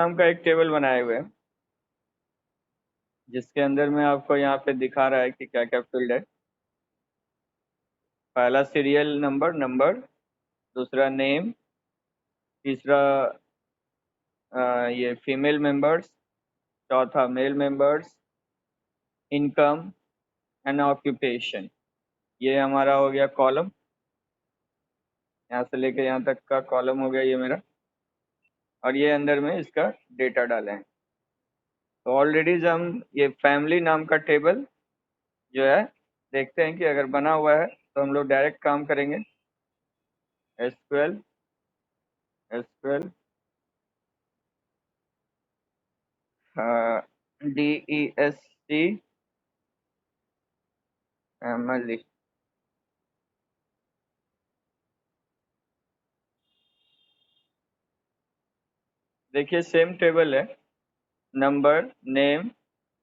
नाम का एक टेबल बनाए हुए हैं, जिसके अंदर में आपको यहाँ पे दिखा रहा है कि क्या क्या फील्ड है। पहला सीरियल नंबर नंबर, दूसरा नेम, तीसरा ये फीमेल मेंबर्स, चौथा male members, income and occupation. ये हमारा हो गया कॉलम, यहाँ से लेके यहाँ तक का कॉलम हो गया ये मेरा। और ये अंदर में इसका डेटा डाले हैं। तो ऑलरेडी हम ये फैमिली नाम का टेबल जो है, देखते हैं कि अगर बना हुआ है तो हम लोग डायरेक्ट काम करेंगे। SQL SQL DEST family. देखिए सेम टेबल है, number, name,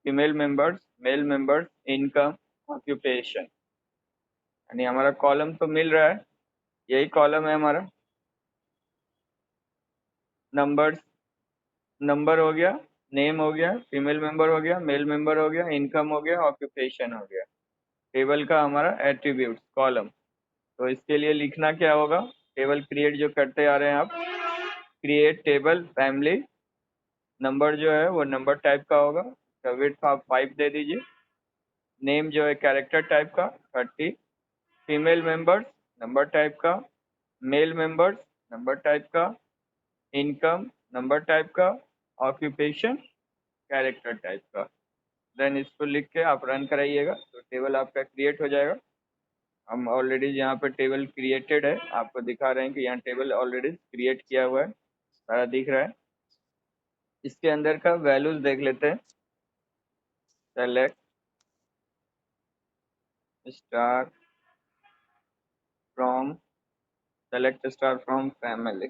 female members, male members, income, occupation. यानी हमारा कॉलम तो मिल रहा है, यही कॉलम है हमारा। नंबर्स, नंबर हो गया, नेम हो गया, फीमेल मेंबर हो गया, मेल मेंबर हो गया, इनकम हो गया, ऑक्यूपेशन हो गया। टेबल का हमारा एट्रीब्यूट कॉलम। तो इसके लिए लिखना क्या होगा, टेबल क्रिएट जो करते आ रहे हैं आप, क्रिएट टेबल फैमिली। नंबर जो है वो नंबर टाइप का होगा, तो विड्थ आप 5 दे दीजिए। नेम जो है कैरेक्टर टाइप का 30। फीमेल मेंबर्स नंबर टाइप का, मेल मेंबर्स नंबर टाइप का, इनकम नंबर टाइप का, ऑक्यूपेशन कैरेक्टर टाइप का। देन इसको लिख के आप रन कराइएगा तो टेबल आपका क्रिएट हो जाएगा। हम ऑलरेडी यहाँ पे टेबल क्रिएटेड है, आपको दिखा रहे हैं कि यहाँ टेबल ऑलरेडी क्रिएट किया हुआ है, सारा दिख रहा है। इसके अंदर का वैल्यूज देख लेते हैं। Select star from, select star from family,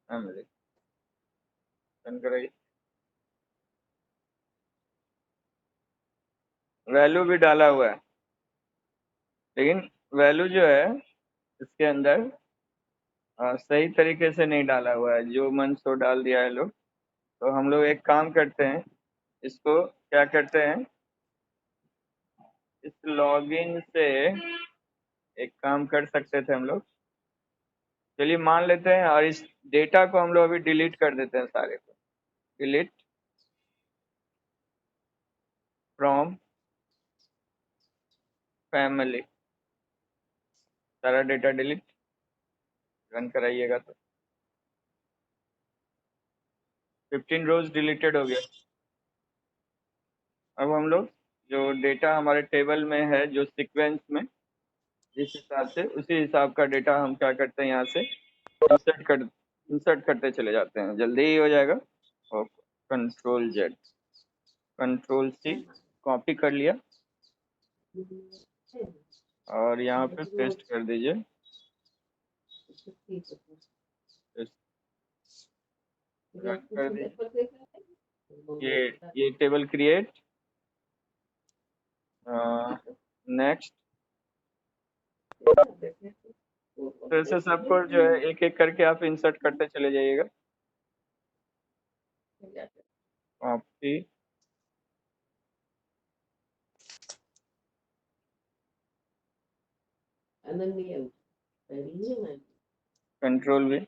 family run कराइए। वैल्यू भी डाला हुआ है, लेकिन वैल्यू जो है इसके अंदर सही तरीके से नहीं डाला हुआ है, जो मन सो डाल दिया है लोग। तो हम लोग एक काम करते हैं, इसको क्या करते हैं, इस लॉगिन से एक काम कर सकते थे हम लोग। चलिए मान लेते हैं, और इस डेटा को हम लोग अभी डिलीट कर देते हैं, सारे को डिलीट फ्रॉम फैमिली, सारा डेटा डिलीट। रन कराइएगा तो 15 रोज डिलीटेड हो गया। अब हम लोग जो डेटा हमारे टेबल में है, जो सीक्वेंस में जिस हिसाब से, उसी हिसाब का डेटा हम क्या करते हैं, यहाँ से इंसर्ट करते चले जाते हैं, जल्दी ही हो जाएगा। और control Z, control C, copy कर लिया और यहाँ पे पेस्ट कर दीजिए। रन कर दीजिए। ये टेबल क्रिएट, नेक्स्ट। तो ऐसे सबको जो है एक एक करके आप इंसर्ट करते चले जाइएगा। Copy, control V,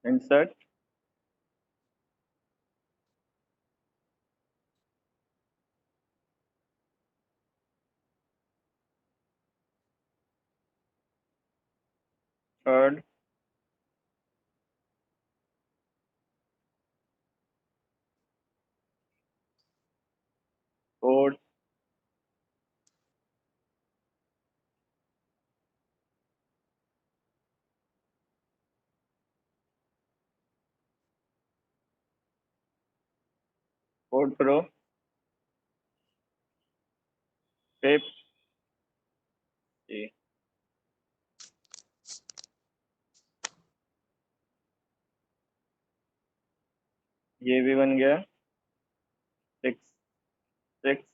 insert, third, fourth, fourth row, fifth. ये भी बन गया। Six, six,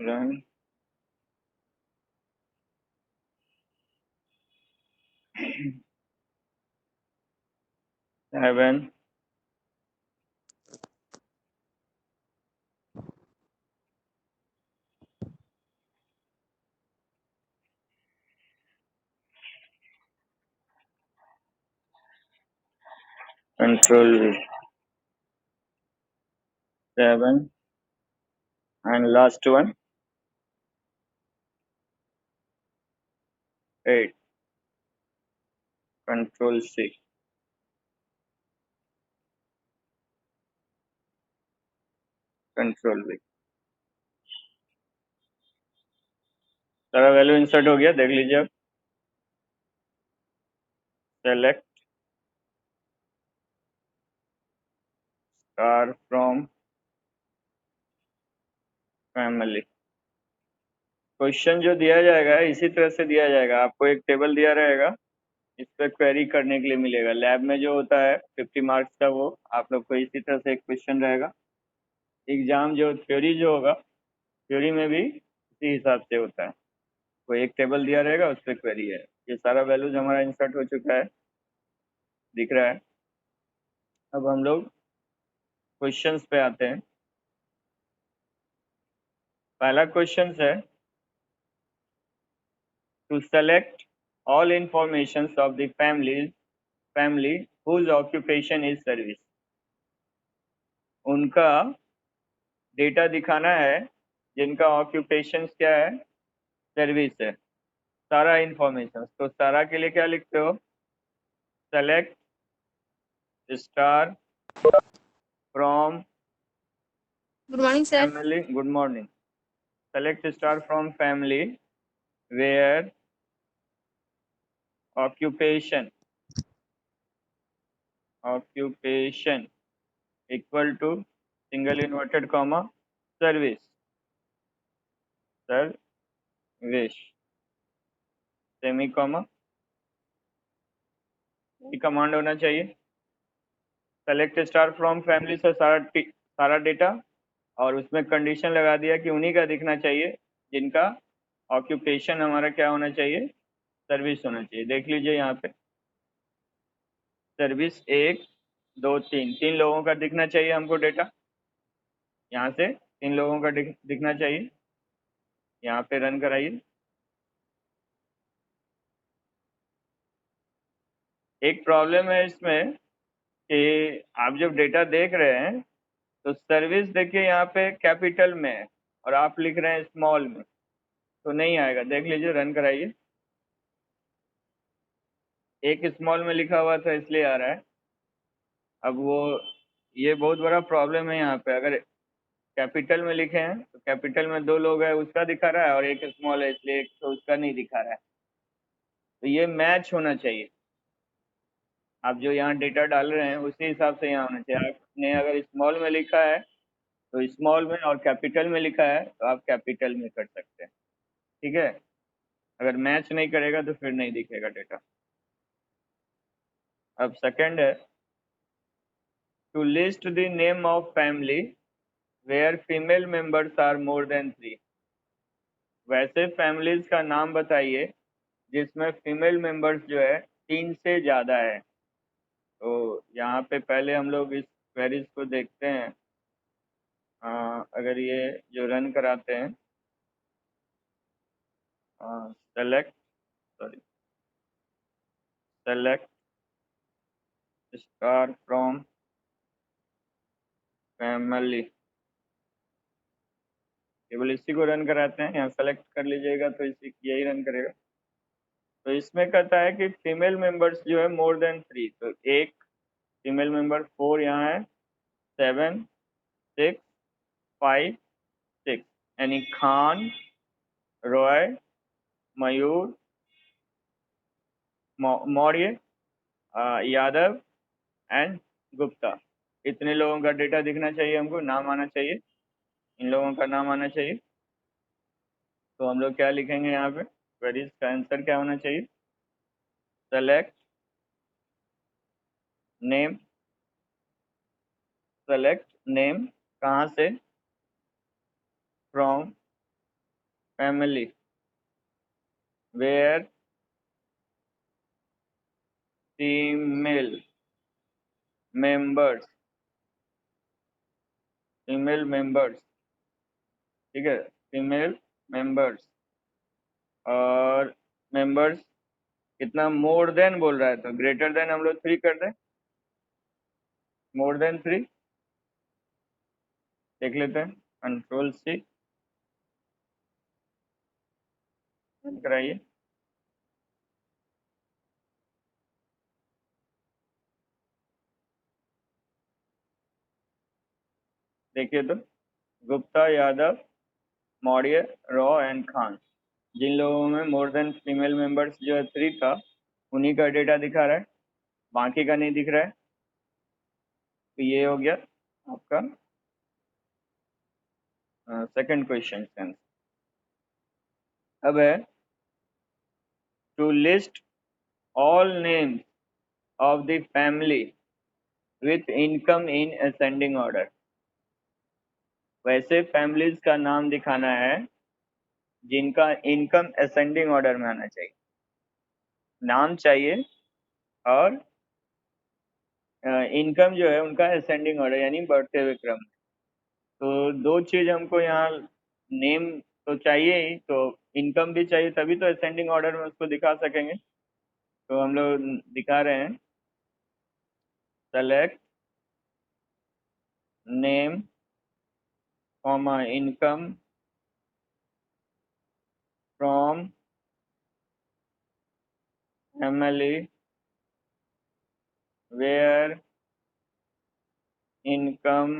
run 7 control 7 and last one 8 control C control V। सारा वैल्यू इंसर्ट हो गया, देख लीजिए अब। Select star from family. Question जो दिया जाएगा इसी तरह से दिया जाएगा, आपको एक टेबल दिया रहेगा, इस पर क्वेरी करने के लिए मिलेगा। लैब में जो होता है 50 मार्क्स का, वो आप लोग को इसी तरह से एक क्वेश्चन रहेगा। एग्जाम जो थ्योरी जो होगा, थ्योरी में भी इसी हिसाब से होता है। कोई एक टेबल दिया रहेगा, उस पर क्वेरी है। ये सारा वैल्यूज हमारा इंसर्ट हो चुका है, दिख रहा है। अब हम लोग क्वेश्चंस पे आते हैं। पहला क्वेश्चन है to select all information of the family whose occupation is service. उनका डेटा दिखाना है जिनका ऑक्यूपेशन क्या है, सर्विस है। सारा इंफॉर्मेशन, तो सारा के लिए क्या लिखते हो, select star from good morning sir. Family, good morning. Select star from family where occupation equal to single inverted comma service semi comma. ये कमांड होना चाहिए। सेलेक्ट स्टार फ्रॉम फैमिली से सारा डेटा, और उसमें कंडीशन लगा दिया कि उन्हीं का दिखना चाहिए जिनका ऑक्यूपेशन हमारा क्या होना चाहिए, सर्विस होना चाहिए। देख लीजिए यहाँ पे सर्विस 1 2 3, 3 लोगों का दिखना चाहिए हमको डेटा। यहाँ से 3 लोगों का दिखना चाहिए। यहाँ पे रन कराइए। एक प्रॉब्लम है इसमें कि आप जब डेटा देख रहे हैं तो सर्विस देखिए यहाँ पे कैपिटल में है और आप लिख रहे हैं स्मॉल में, तो नहीं आएगा। देख लीजिए, रन कराइए। एक स्मॉल में लिखा हुआ था इसलिए आ रहा है। अब वो ये बहुत बड़ा प्रॉब्लम है यहाँ पे। अगर कैपिटल में लिखे हैं तो कैपिटल में 2 लोग है उसका दिखा रहा है, और एक स्मॉल है इसलिए एक तो उसका नहीं दिखा रहा है। तो ये मैच होना चाहिए। आप जो यहाँ डेटा डाल रहे हैं उसी हिसाब से यहाँ होना चाहिए। आपने अगर स्मॉल में लिखा है तो स्मॉल में, और कैपिटल में लिखा है तो आप कैपिटल में कर सकते हैं। ठीक है, अगर मैच नहीं करेगा तो फिर नहीं दिखेगा डेटा। अब सेकंड है to list the name of family where female members are more than 3। वैसे फैमिलीज का नाम बताइए जिसमें फीमेल मेंबर्स जो है 3 से ज़्यादा है। तो यहाँ पे पहले हम लोग इस क्वेरीज को देखते हैं। अगर ये जो रन कराते हैं, सेलेक्ट स्टार फ्रॉम फैमिली, केवल इसी को रन कराते हैं। यहाँ सेलेक्ट कर लीजिएगा तो इसी यही रन करेगा। तो इसमें कहता है कि फीमेल मेंबर्स जो है मोर देन 3, तो एक फीमेल मेंबर 4 यहाँ है, 7 6 5 6, यानी खान, रॉय, मयूर, मौर्य, यादव एंड गुप्ता। इतने लोगों का डेटा दिखना चाहिए हमको, नाम आना चाहिए, इन लोगों का नाम आना चाहिए। तो हम लोग क्या लिखेंगे यहाँ पे, क्वेरीज का आंसर क्या होना चाहिए, सेलेक्ट नेम। सेलेक्ट नेम कहाँ से, from family where female members female members ठीक है, फीमेल मेंबर्स और मेंबर्स कितना मोर देन बोल रहा है तो ग्रेटर देन हम लोग 3 कर दें, मोर देन 3 देख लेते हैं। कंट्रोल सी कराइए। देखिए तो गुप्ता, यादव, मौर्य, रॉ एंड खान, जिन लोगों में मोर देन फीमेल मेंबर्स जो है 3 था उन्हीं का डेटा दिखा रहा है, बाकी का नहीं दिख रहा है। तो ये हो गया आपका सेकंड क्वेश्चन आंसर। अब है to list all names of the family with income in ascending order. वैसे फैमिलीज का नाम दिखाना है जिनका इनकम असेंडिंग ऑर्डर में आना चाहिए, नाम चाहिए और इनकम जो है उनका असेंडिंग ऑर्डर यानी बढ़ते हुए क्रम। तो दो चीज हमको यहाँ, नेम तो चाहिए ही, तो इनकम भी चाहिए, तभी तो असेंडिंग ऑर्डर में उसको दिखा सकेंगे। तो हम लोग दिखा रहे हैं select name comma income from family where income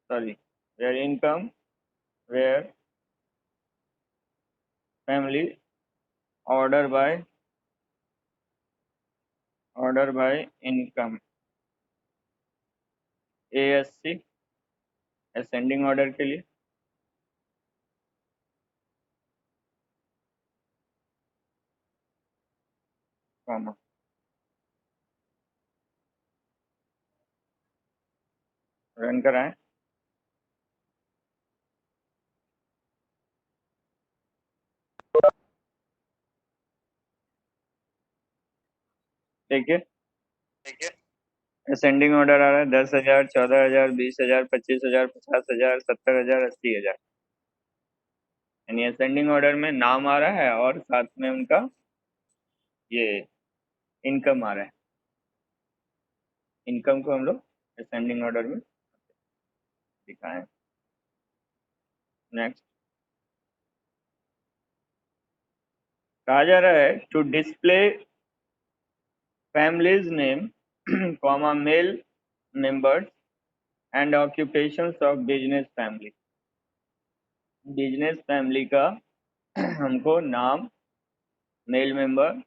where income where family order by income ASC ascending order के लिए। कॉमा रन कराएं। देखिए असेंडिंग ऑर्डर आ रहा है 10,000, 14,000, 20,000, 25,000, 50,000, 70,000, 80,000, यानी असेंडिंग ऑर्डर में नाम आ रहा है और साथ में उनका ये इनकम आ रहा है। इनकम को हम लोग असेंडिंग ऑर्डर में दिखाएं। नेक्स्ट कहा जा रहा है to display families name comma male members and occupations of business family. Business family का हमको नाम, मेल मेंबर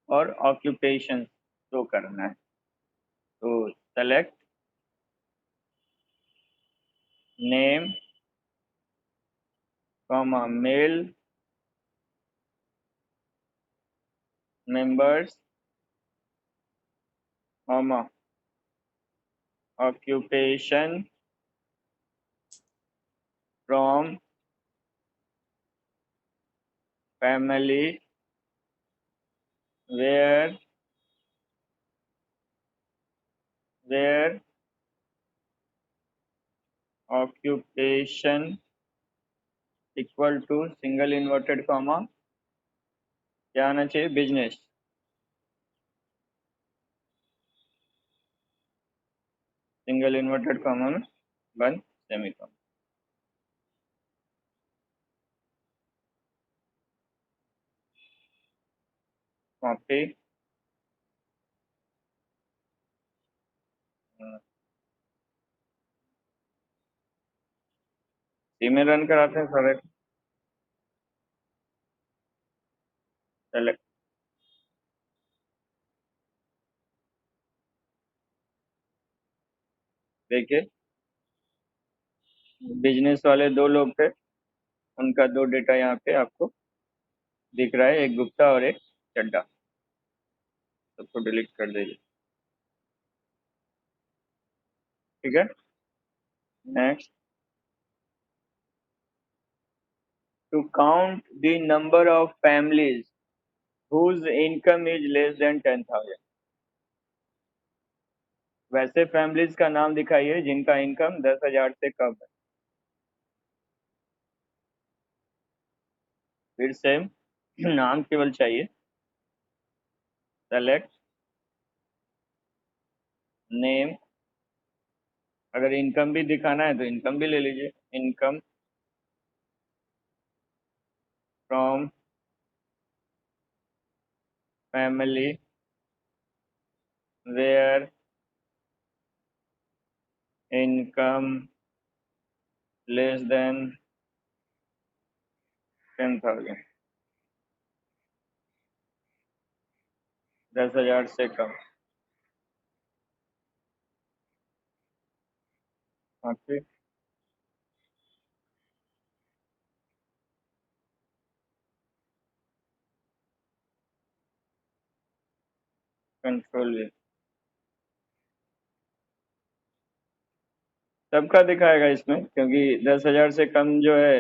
और ऑक्यूपेशन शो करना है। तो select name comma male members comma occupation from family where occupation equal to single inverted comma क्या आना चाहिए, बिजनेस, सिंगल इन्वर्टेड कॉमा में बंद सेमीकोलन। कॉपी सी में रन कराते हैं सारे। सेलेक्ट देखिए बिजनेस वाले 2 लोग थे, उनका 2 डेटा यहाँ पे आपको दिख रहा है, एक गुप्ता और एक चड्डा। सबको डिलीट कर दीजिए। ठीक है। Next to count the number of families whose income is less than 10,000. वैसे फैमिलीज का नाम दिखाइए जिनका इनकम 10,000 से कम है। फिर सेम नाम केवल चाहिए। सेलेक्ट नेम, अगर इनकम भी दिखाना है तो इनकम भी ले लीजिए। Income from family where income less than 10,000, 10,000 से कम। ओके, कंट्रोल वी, सबका दिखाएगा इसमें, क्योंकि 10,000 से कम जो है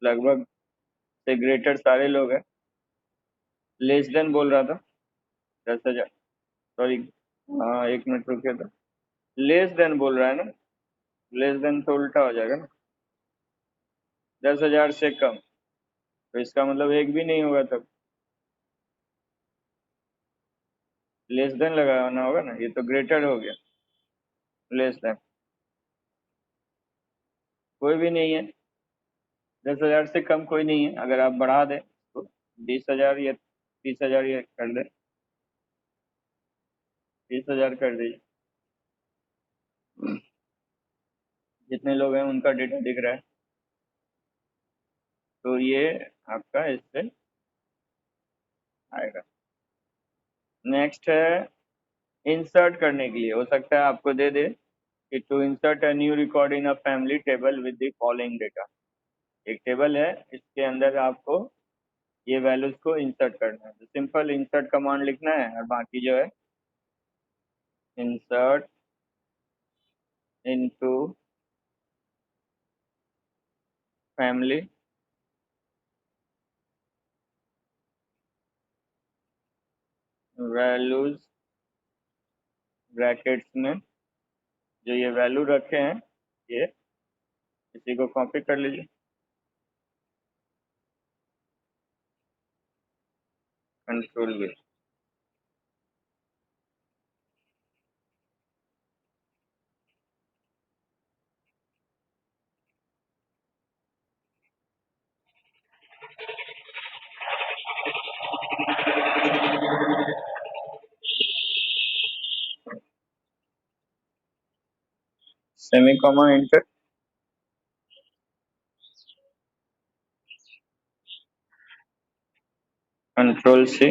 लगभग से ग्रेटर सारे लोग हैं। लेस देन बोल रहा था 10,000, सॉरी, हाँ 1 मिनट रुकिए। तो लेस देन बोल रहा है ना, लेस देन तो उल्टा हो जाएगा ना। 10,000 से कम, तो इसका मतलब एक भी नहीं होगा, तब लेस देन लगाना होगा ना। ये तो ग्रेटर हो गया। लेस देन कोई भी नहीं है, 10,000 से कम कोई नहीं है। अगर आप बढ़ा दें तो 20,000 या 30,000 ये कर दें, 30,000 कर दीजिए। जितने लोग हैं उनका डेटा दिख रहा है, तो ये आपका इससे आएगा। नेक्स्ट है इंसर्ट करने के लिए। हो सकता है आपको दे दे कि to insert a new record in a family table with the following data. एक टेबल है, इसके अंदर आपको ये वैल्यूज को इंसर्ट करना है। तो सिंपल इंसर्ट कमांड लिखना है, और बाकी जो है insert into family values brackets में जो ये वैल्यू रखे हैं, ये इसी को कॉपी कर लीजिए। Control V, semicolon enter, control C,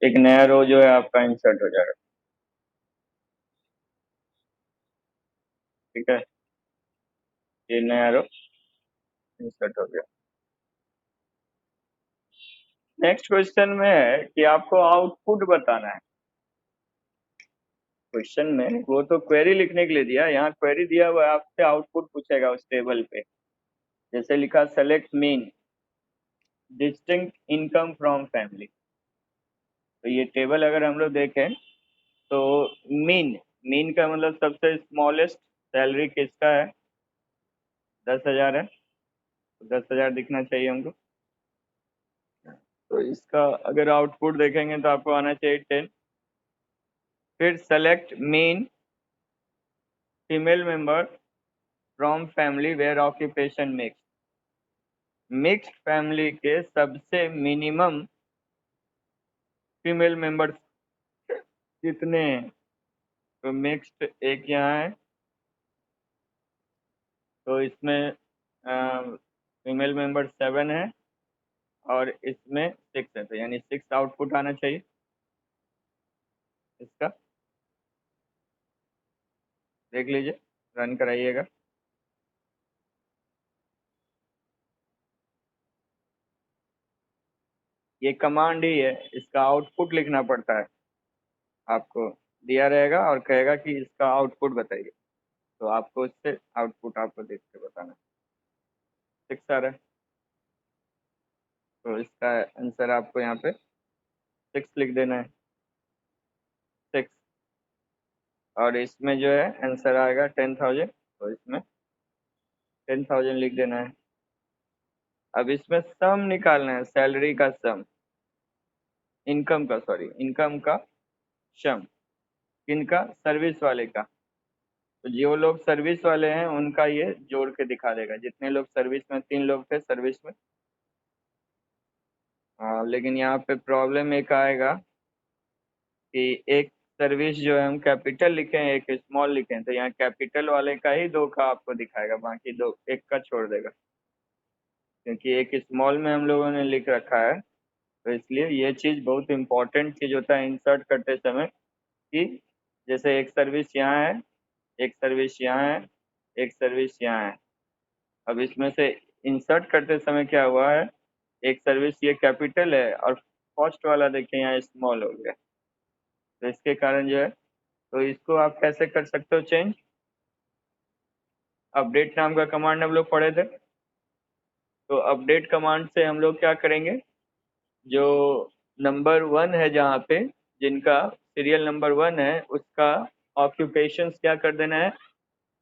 एक नया रो जो है आपका इंसर्ट हो जाएगा। ठीक है, ये नया रो इंसर्ट हो गया। नेक्स्ट क्वेश्चन में है कि आपको आउटपुट बताना है। क्वेश्चन में वो तो क्वेरी लिखने के लिए दिया, यहाँ क्वेरी दिया हुआ है, आपसे आउटपुट पूछेगा उस टेबल पे। जैसे लिखा select mean distinct income from family. तो ये टेबल अगर हम लोग देखें तो मीन, मीन का मतलब सबसे स्मॉलेस्ट सैलरी किसका है, 10,000 है, तो 10,000 दिखना चाहिए हमको। तो इसका अगर आउटपुट देखेंगे तो आपको आना चाहिए 10। फिर select mean female member from family where occupation mix. Mixed family के सबसे मिनिमम फीमेल मेंबर्स कितने हैं। तो मिक्स्ड एक यहाँ है, तो इसमें फीमेल मेंबर 7 है और इसमें 6 है, तो यानी 6 आउटपुट आना चाहिए इसका। देख लीजिए, रन कराइएगा। ये कमांड ही है, इसका आउटपुट लिखना पड़ता है आपको। दिया रहेगा और कहेगा कि इसका आउटपुट बताइए, तो आपको इससे आउटपुट आपको देख के बताना। ठीक सर है, तो इसका आंसर आपको यहाँ पे 6 लिख देना है, 6। और इसमें जो है आंसर आएगा 10,000, तो इसमें 10,000 लिख देना है। अब इसमें सम निकालना है, सैलरी का सम, इनकम का, सॉरी इनकम का सम, किनका, सर्विस वाले का। तो जो लोग सर्विस वाले हैं उनका ये जोड़ के दिखा देगा, जितने लोग सर्विस में, 3 लोग थे सर्विस में। लेकिन यहाँ पे प्रॉब्लम एक आएगा कि एक सर्विस जो है हम कैपिटल लिखे हैं, एक स्मॉल लिखे हैं, तो यहाँ कैपिटल वाले का ही 2 का आपको दिखाएगा, बाकी 2 एक का छोड़ देगा, क्योंकि एक स्मॉल में हम लोगों ने लिख रखा है। तो इसलिए ये चीज़ बहुत इंपॉर्टेंट चीज़ होता है इंसर्ट करते समय, कि जैसे एक सर्विस यहाँ है, एक सर्विस यहाँ है, एक सर्विस यहाँ है। अब इसमें से इंसर्ट करते समय क्या हुआ है, एक सर्विस ये कैपिटल है और फर्स्ट वाला देखिए यहाँ स्मॉल हो गया, तो इसके कारण जो है, तो इसको आप कैसे कर सकते हो चेंज। अपडेट नाम का कमांड हम लोग पढ़े थे, तो अपडेट कमांड से हम लोग क्या करेंगे, जो नंबर 1 है जहाँ पे, जिनका सीरियल नंबर 1 है, उसका ऑक्यूपेशन क्या कर देना है,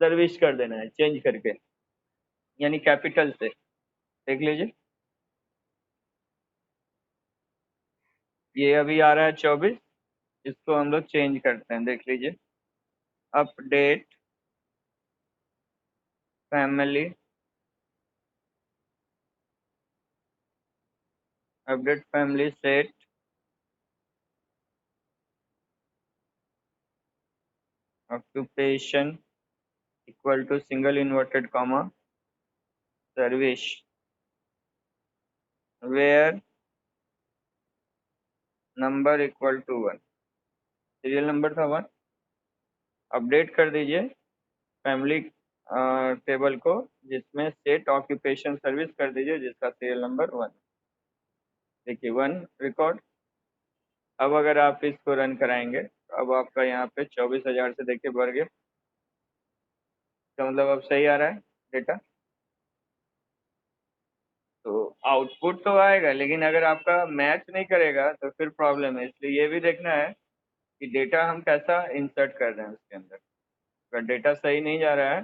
सर्विस कर देना है चेंज करके, यानी कैपिटल से। देख लीजिए, ये अभी आ रहा है 24, इसको हम लोग चेंज करते हैं, देख लीजिए। Update family, update family set occupation equal to single inverted comma service where number equal to 1, serial number था 1। अपडेट कर दीजिए फैमिली टेबल को, जिसमें सेट ऑक्यूपेशन सर्विस कर दीजिए, जिसका सीरियल नंबर 1। देखिए 1 रिकॉर्ड। अब अगर आप इसको रन कराएंगे, तो अब आपका यहाँ पे 24,000 से देखिए बढ़ गया, तो मतलब अब सही आ रहा है डेटा। तो आउटपुट तो आएगा, लेकिन अगर आपका मैच नहीं करेगा तो फिर प्रॉब्लम है, इसलिए ये भी देखना है कि डेटा हम कैसा इंसर्ट कर रहे हैं उसके अंदर। अगर डेटा सही नहीं जा रहा है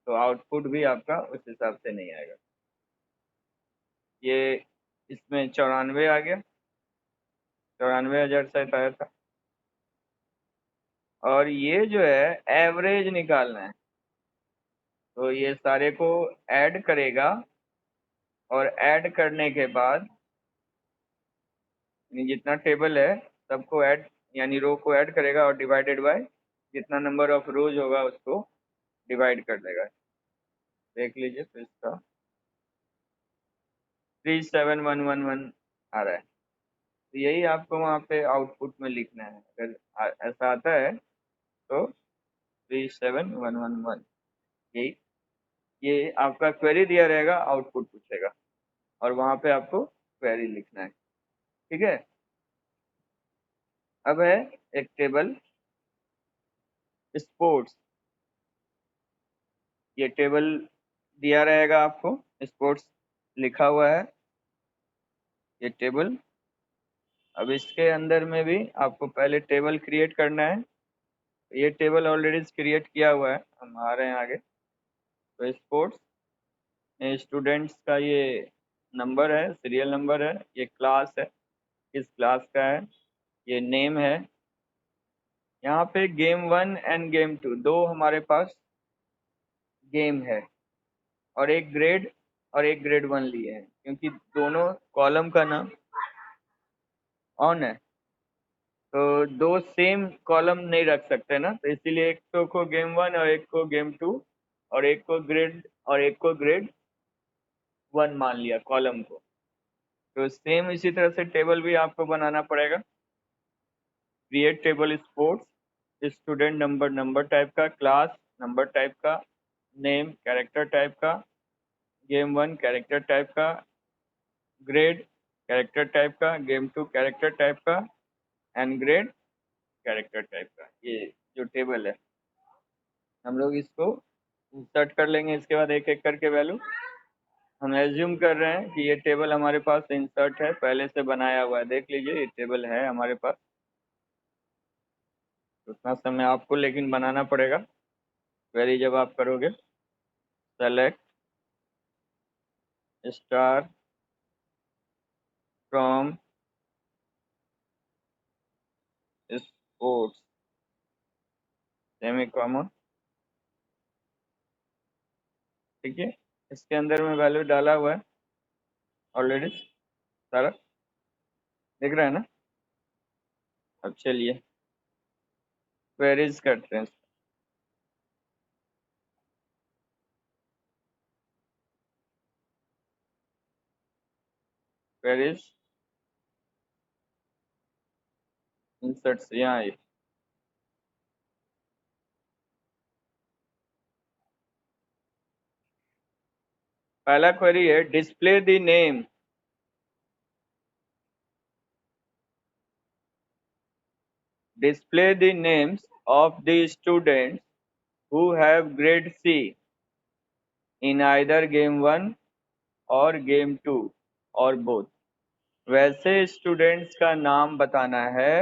तो आउटपुट भी आपका उस हिसाब से नहीं आएगा। ये इसमें 94 आ गया, 94,000 शायद आया था। और ये जो है एवरेज निकालना है, तो ये सारे को ऐड करेगा, और ऐड करने के बाद यानी जितना टेबल है सबको ऐड, यानी रो को ऐड करेगा और डिवाइडेड बाय जितना नंबर ऑफ रोज होगा उसको डिवाइड कर देगा। देख लीजिए, तो इसका 37111 आ रहा है, तो यही आपको वहाँ पे आउटपुट में लिखना है। अगर ऐसा आता है तो 37111, यही ये आपका क्वेरी दिया रहेगा, आउटपुट पूछेगा और वहाँ पे आपको क्वेरी लिखना है। ठीक है, अब है एक टेबल स्पोर्ट्स, ये टेबल दिया रहेगा आपको, स्पोर्ट्स लिखा हुआ है ये टेबल। अब इसके अंदर में भी आपको पहले टेबल क्रिएट करना है, ये टेबल ऑलरेडी क्रिएट किया हुआ है, हम आ रहे हैं आगे। तो स्पोर्ट्स स्टूडेंट्स का ये नंबर है, सीरियल नंबर है, ये क्लास है, किस क्लास का है, ये नेम है। यहाँ पे गेम 1 एंड गेम 2 दो हमारे पास गेम है, और एक ग्रेड और एक ग्रेड 1 लिए हैं, क्योंकि दोनों कॉलम का नाम ऑन है, तो दो सेम कॉलम नहीं रख सकते ना, तो इसीलिए एक तो को गेम 1 और एक को गेम 2, और एक को ग्रेड और एक को ग्रेड 1 मान लिया कॉलम को। तो सेम इसी तरह से टेबल भी आपको बनाना पड़ेगा। Create table sports, student number number type का, क्लास नंबर टाइप का, नेम कैरेक्टर टाइप का, गेम 1 कैरेक्टर टाइप का, ग्रेड कैरेक्टर टाइप का, गेम 2 कैरेक्टर टाइप का, एंड ग्रेड कैरेक्टर टाइप का ये जो टेबल है, हम लोग इसको इंसर्ट कर लेंगे। इसके बाद एक एक करके वैल्यू हम एज्यूम कर रहे हैं कि ये टेबल हमारे पास इंसर्ट है, पहले से बनाया हुआ है। देख लीजिए ये टेबल है हमारे पास। उतना समय आपको लेकिन बनाना पड़ेगा। क्वेरी जब आप करोगे, select star from sports semi comma, ठीक है। इसके अंदर में वैल्यू डाला हुआ है ऑलरेडी सारा, दिख रहा है ना। अब चलिए क्वेरीज करते हैं। क्वेरीज इंसर्ट से यहाँ आइए। पहला क्वेरी है display the name, display the names of the students who have grade C in either game 1 और game 2 और both। वैसे स्टूडेंट्स का नाम बताना है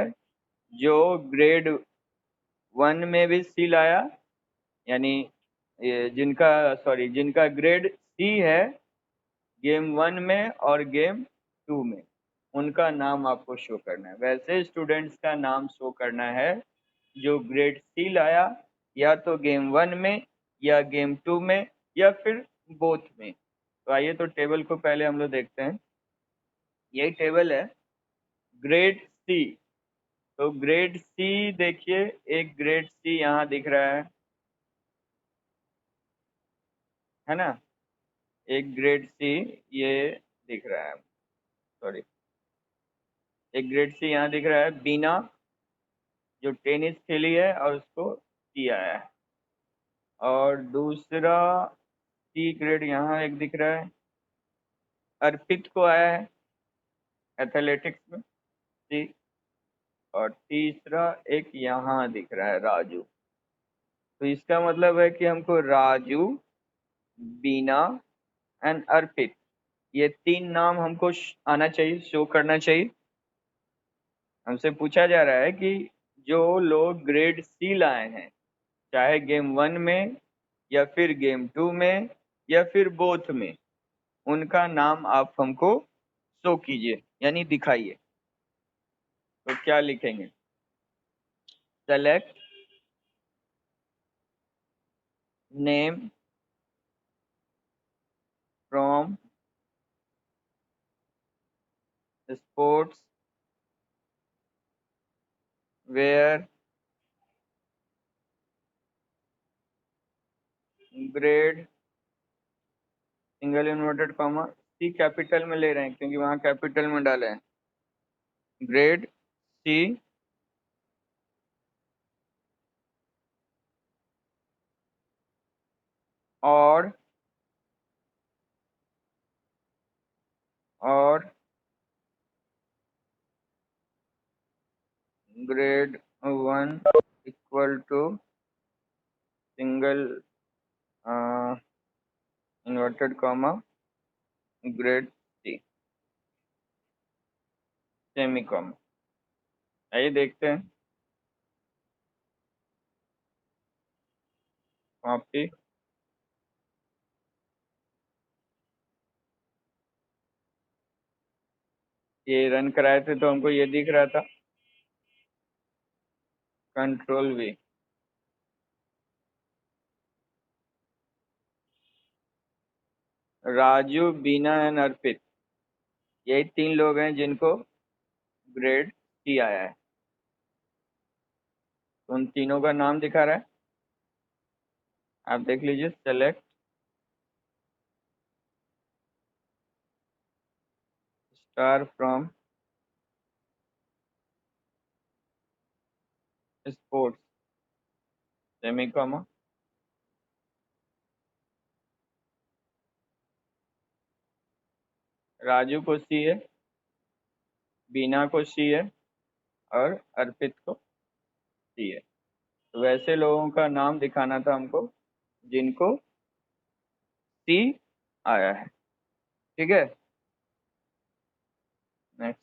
जो ग्रेड 1 में भी सी लाया, यानी जिनका ग्रेड सी है गेम 1 में और गेम 2 में, उनका नाम आपको शो करना है। वैसे स्टूडेंट्स का नाम शो करना है जो ग्रेड सी लाया, या तो गेम 1 में या गेम 2 में या फिर बोथ में। तो आइए तो टेबल को पहले हम लोग देखते हैं। यही टेबल है ग्रेड सी। तो ग्रेड सी देखिए, एक ग्रेड सी यहाँ दिख रहा है ना। एक ग्रेड सी ये दिख रहा है, सॉरी, एक ग्रेड सी यहाँ दिख रहा है, बीना, जो टेनिस खेली है और उसको सी आया है। और दूसरा सी ग्रेड यहाँ एक दिख रहा है, अर्पित को आया है एथलेटिक्स में सी। और तीसरा एक यहाँ दिख रहा है राजू। तो इसका मतलब है कि हमको राजू, बीना एंड अर्पित, ये तीन नाम हमको आना चाहिए, शो करना चाहिए। हमसे पूछा जा रहा है कि जो लोग ग्रेड सी लाए हैं, चाहे गेम 1 में या फिर गेम 2 में या फिर बोथ में, उनका नाम आप हमको शो कीजिए, यानी दिखाइए। तो क्या लिखेंगे? Select name from sports where grade, single inverted comma, C capital में ले रहे हैं क्योंकि वहां कैपिटल में डाले हैं, ग्रेड सी और और grade 1 equal to single inverted comma grade C semicolon. आइए देखते हैं कॉपी, ये रन कराए थे तो हमको ये दिख रहा था, control V. Raju, Bina and Arpit, यही तीन लोग हैं जिनको ग्रेड सी आया है। तो उन तीनों का नाम दिखा रहा है, आप देख लीजिए। Select star from sports semi comma, Raju को सी है, बीना को सी है और अर्पित को सी है। तो वैसे लोगों का नाम दिखाना था हमको जिनको सी आया है। ठीक है, next.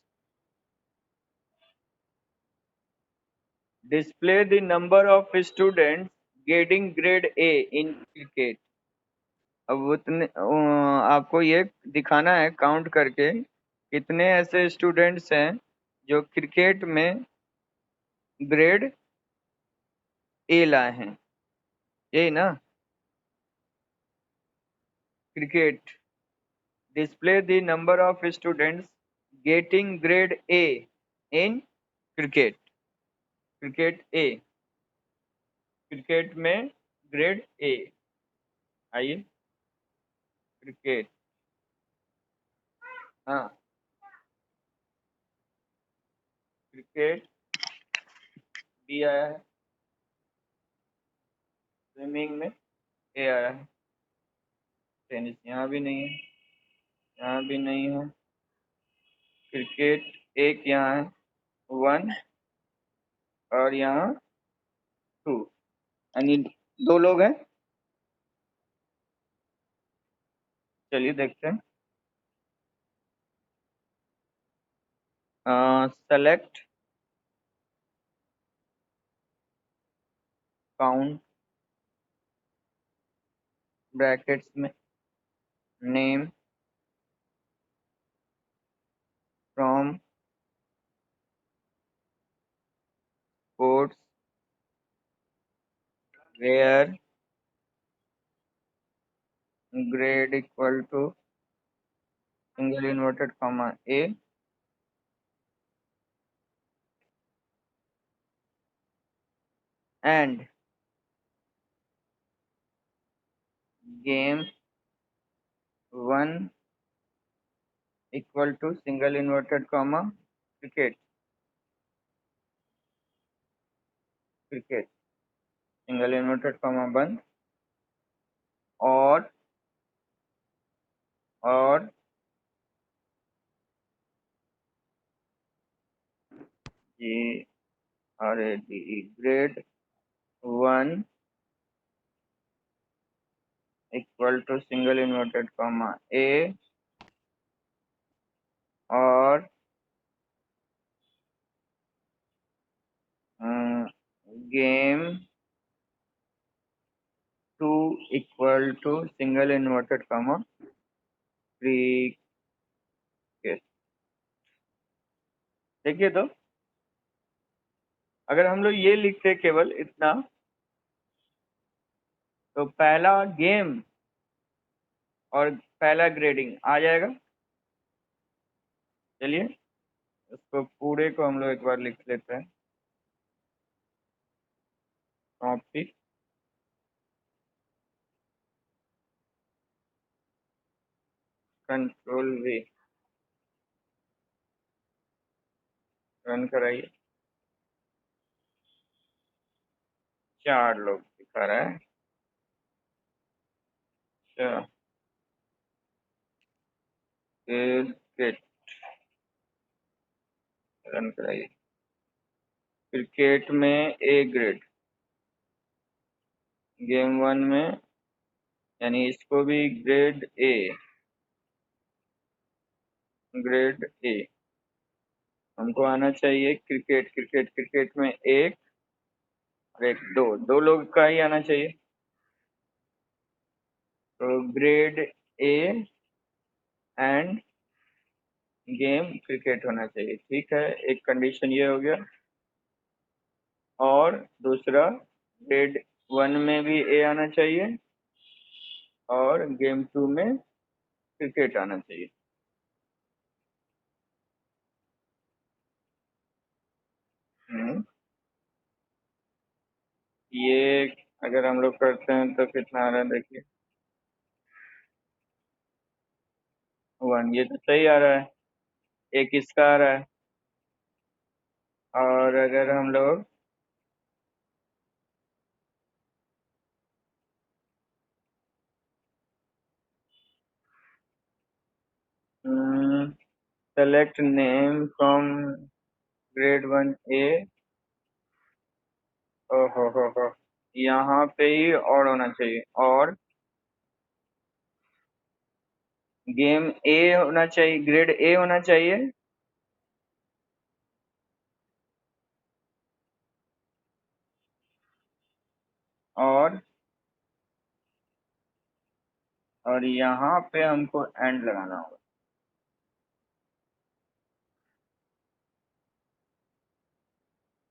Display the number of students getting grade A in cricket. अब उतने आपको ये दिखाना है काउंट करके कितने ऐसे स्टूडेंट्स हैं जो क्रिकेट में ग्रेड ए लाए हैं। यही ना, cricket. Display the number of students getting grade A in cricket. Cricket A, cricket में ग्रेड ए। आइए, क्रिकेट। हाँ, क्रिकेट बी आया है, स्विमिंग में ए आया है, टेनिस यहाँ भी नहीं है, यहाँ भी नहीं है, क्रिकेट एक यहाँ है, वन, और यहाँ टू, यानी दो लोग हैं। चलिए देखते हैं। सेलेक्ट काउंट ब्रैकेट्स में name from codes where grade equal to single inverted comma A and game one equal to single inverted comma cricket. Cricket single inverted comma बंद, और और जी अरे डी grade one equal to single inverted comma A और game two equal to single inverted comma cricket. देखिए, तो अगर हम लोग ये लिखते केवल इतना, तो पहला गेम और पहला ग्रेडिंग आ जाएगा। चलिए, इसको पूरे को हम लोग एक बार लिख लेते हैं। कॉपी, कंट्रोल वी, रन कराइए। 4 लोग दिखा रहा है। अच्छा, क्रिकेट, रन कराइए। क्रिकेट में ए ग्रेड, गेम वन में, यानी इसको भी ग्रेड ए, ग्रेड ए हमको आना चाहिए। क्रिकेट क्रिकेट क्रिकेट में एक और एक, दो दो लोग का ही आना चाहिए। तो grade A and game cricket होना चाहिए। ठीक है, एक कंडीशन ये हो गया। और दूसरा, ग्रेड वन में भी ए आना चाहिए और गेम टू में क्रिकेट आना चाहिए। हम्म, ये अगर हम लोग करते हैं तो कितना आ रहा है, देखिए। वन, ये तो सही आ रहा है। एक इसका आ रहा है। और अगर हम लोग select name from grade one A हो, यहाँ पे ही और होना चाहिए। और गेम ए होना चाहिए, ग्रेड ए होना चाहिए। और यहाँ पे हमको एंड लगाना होगा।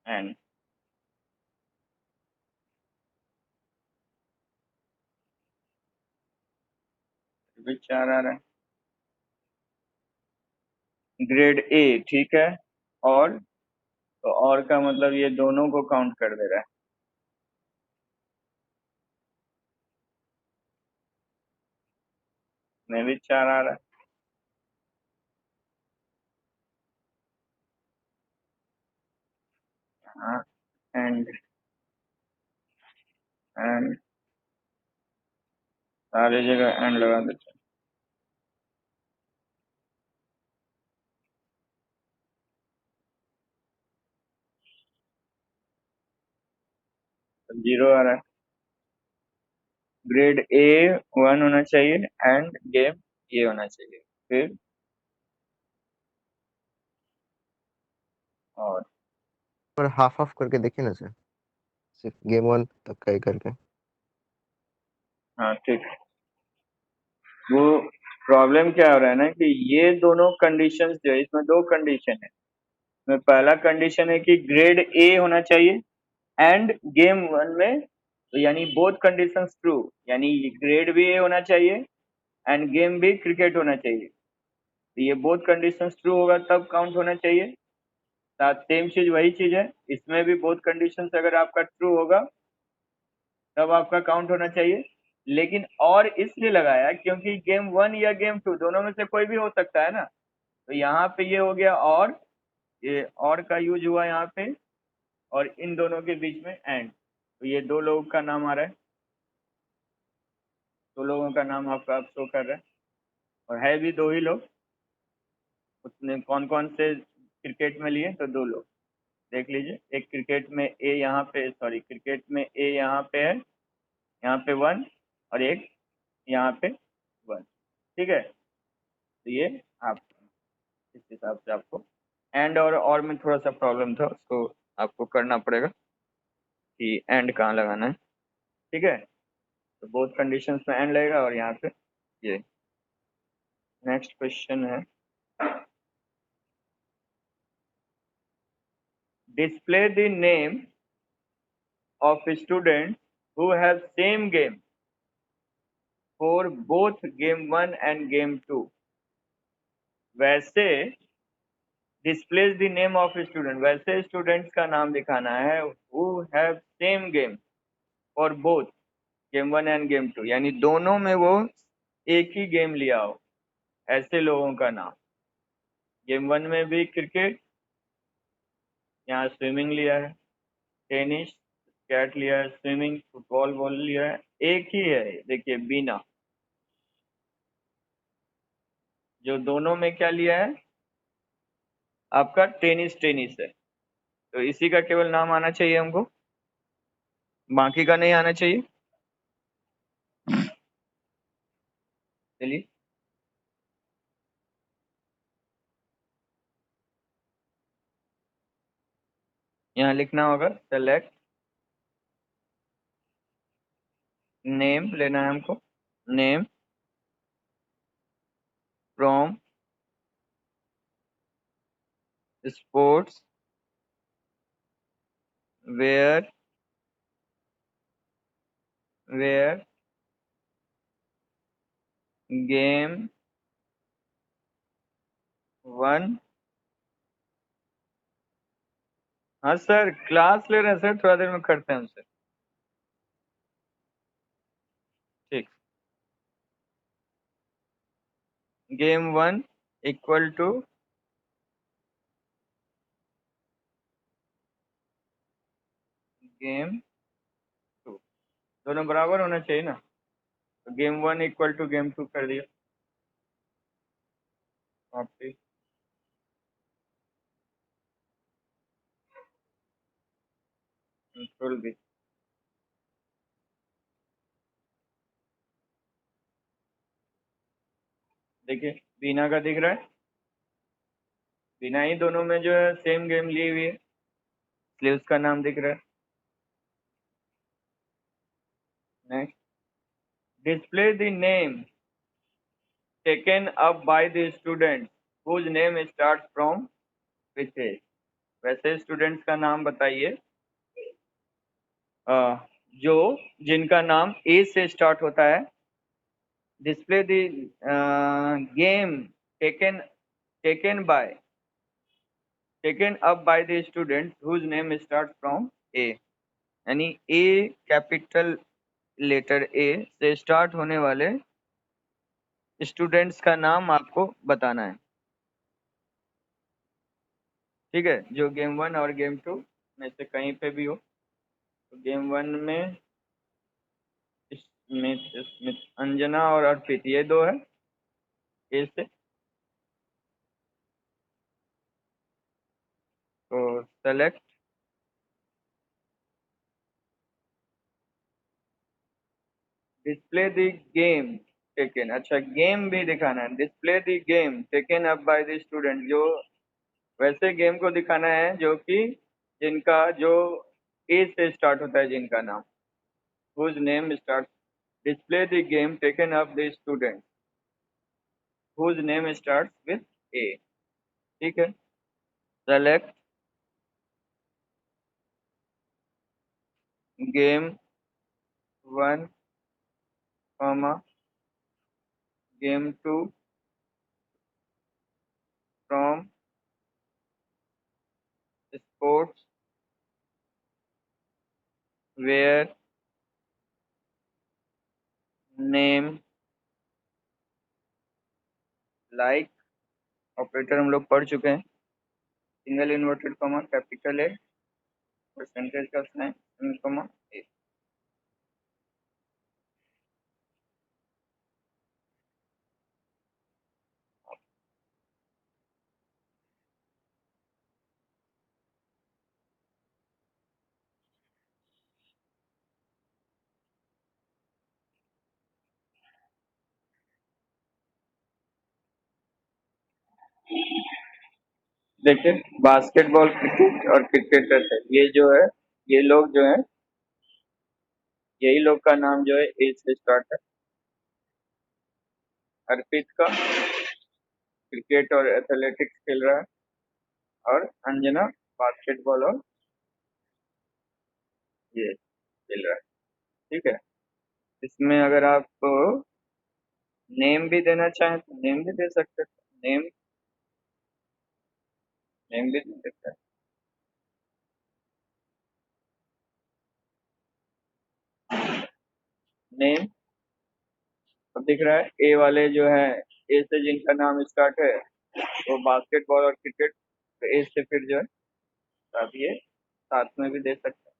एंड विचार आ रहा है, ग्रेड ए, ठीक है। और तो और का मतलब ये दोनों को काउंट कर दे रहा है। मैं विचार आ रहा है। हाँ, एंड एंड सारी जगह एंड लगा देते हैं। जीरो आ रहा है। ग्रेड ए वन होना चाहिए एंड गेम ये होना चाहिए। फिर और पर हाफ हाफ करके देखिए ना सर, सिर्फ गेम 1 तक का ही करके। हाँ ठीक है। वो प्रॉब्लम क्या हो रहा है ना कि ये दोनों कंडीशंस जो है, इसमें दो कंडीशन है। इसमें पहला कंडीशन है कि ग्रेड ए होना चाहिए एंड गेम वन में, तो यानी बोथ कंडीशंस ट्रू, यानी ग्रेड भी ए होना चाहिए एंड गेम भी क्रिकेट होना चाहिए। तो ये बोथ कंडीशंस ट्रू होगा तब काउंट होना चाहिए। साथ सेम चीज वही चीज है, इसमें भी बोथ कंडीशंस अगर आपका ट्रू होगा तब आपका काउंट होना चाहिए। लेकिन और इसलिए लगाया क्योंकि गेम वन या गेम टू दोनों में से कोई भी हो सकता है ना। तो यहाँ पे ये हो गया, और ये और का यूज हुआ यहाँ पे, और इन दोनों के बीच में एंड। तो ये दो लोगों का नाम आ रहा है, दो लोगों का नाम आपका आप शो कर रहा है, और है भी दो ही लोग। उसने कौन कौन से क्रिकेट में लिए, तो दो लोग देख लीजिए। एक क्रिकेट में ए यहाँ पे, सॉरी क्रिकेट में ए यहाँ पे है, यहाँ पे वन, और एक यहाँ पे वन। ठीक है, तो ये आप इस हिसाब से आपको एंड और में थोड़ा सा प्रॉब्लम था, उसको आपको करना पड़ेगा कि एंड कहाँ लगाना है। ठीक है, तो बोथ कंडीशंस में एंड लगेगा, और यहाँ पे ये नेक्स्ट क्वेश्चन है, display the name of student who have same game for both game one and game two. वैसे displays the name of student, वैसे स्टूडेंट्स का नाम दिखाना है who have same game for both game one and game two, यानी दोनों में वो एक ही गेम लिया हो, ऐसे लोगों का नाम। गेम वन में भी क्रिकेट, यहाँ स्विमिंग लिया है, टेनिस कैट लिया है, स्विमिंग फुटबॉल बॉल लिया है, एक ही है। देखिए बीना, जो दोनों में क्या लिया है आपका, टेनिस टेनिस है। तो इसी का केवल नाम आना चाहिए हमको, बाकी का नहीं आना चाहिए। चलिए, यहाँ लिखना होगा सेलेक्ट नेम, लेना है हमको name from sports where where game one. हाँ सर, क्लास ले रहे हैं सर, थोड़ा देर में करते हैं हमसे। ठीक, game one equal to game two, दोनों बराबर होना चाहिए ना। तो game one equal to game two कर दिया आपके। Control B. देखिए बीना का दिख रहा है, बीना ही दोनों में जो है सेम गेम ली हुई है, इसलिए उसका नाम दिख रहा है। Next, display the name taken up by the student whose name start from which A. वैसे स्टूडेंट्स का नाम बताइए जो जिनका नाम ए से स्टार्ट होता है। Display the game taken taken by taken up by the student whose name start from A, यानी ए कैपिटल लेटर ए से स्टार्ट होने वाले स्टूडेंट्स का नाम आपको बताना है। ठीक है, जो गेम 1 और गेम 2 में से कहीं पे भी हो। तो गेम 1 में स्मिथ अंजना और अर्पित, ये दो है ए से। तो select display the game taken, अच्छा गेम भी दिखाना है। Display the game taken up by the student, जो वैसे गेम को दिखाना है जो कि जिनका जो ए से स्टार्ट होता है, जिनका नाम whose name starts। display the game taken up the student whose name starts with A। ठीक है, select game 1 comma game 2 from sports where name like operator हम लोग पढ़ चुके हैं। Single inverted comma capital a percentage का sign comma ए। देखिए basketball cricket और क्रिकेटर है, ये जो है ये लोग जो है यही लोग का नाम जो है ए से स्टार्ट है। अर्पित का क्रिकेट और एथलेटिक्स खेल रहा है, और अंजना बास्केटबॉल और ये खेल रहा है। ठीक है, इसमें अगर आप नेम भी देना चाहें तो नेम भी दे सकते हैं। नेम नेम भी दे सकते हैं। नेम अब दिख रहा है, ए वाले जो है ए से जिनका नाम स्टार्ट है वो बास्केटबॉल और क्रिकेट, तो ए से फिर जो है तो आप ये साथ में भी दे सकते हैं।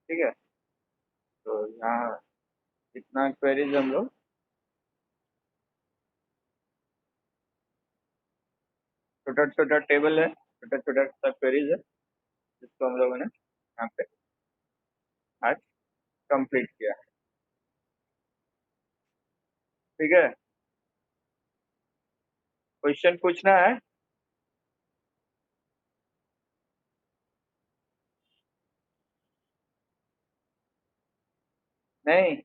ठीक है, तो यहाँ इतना क्वेरीज हम लोग छोटा छोटा टेबल है, छोटा छोटा सा क्वेरीज है जिसको हम लोगों ने यहाँ पे आज कंप्लीट किया है। ठीक है, क्वेश्चन पूछना है? नहीं।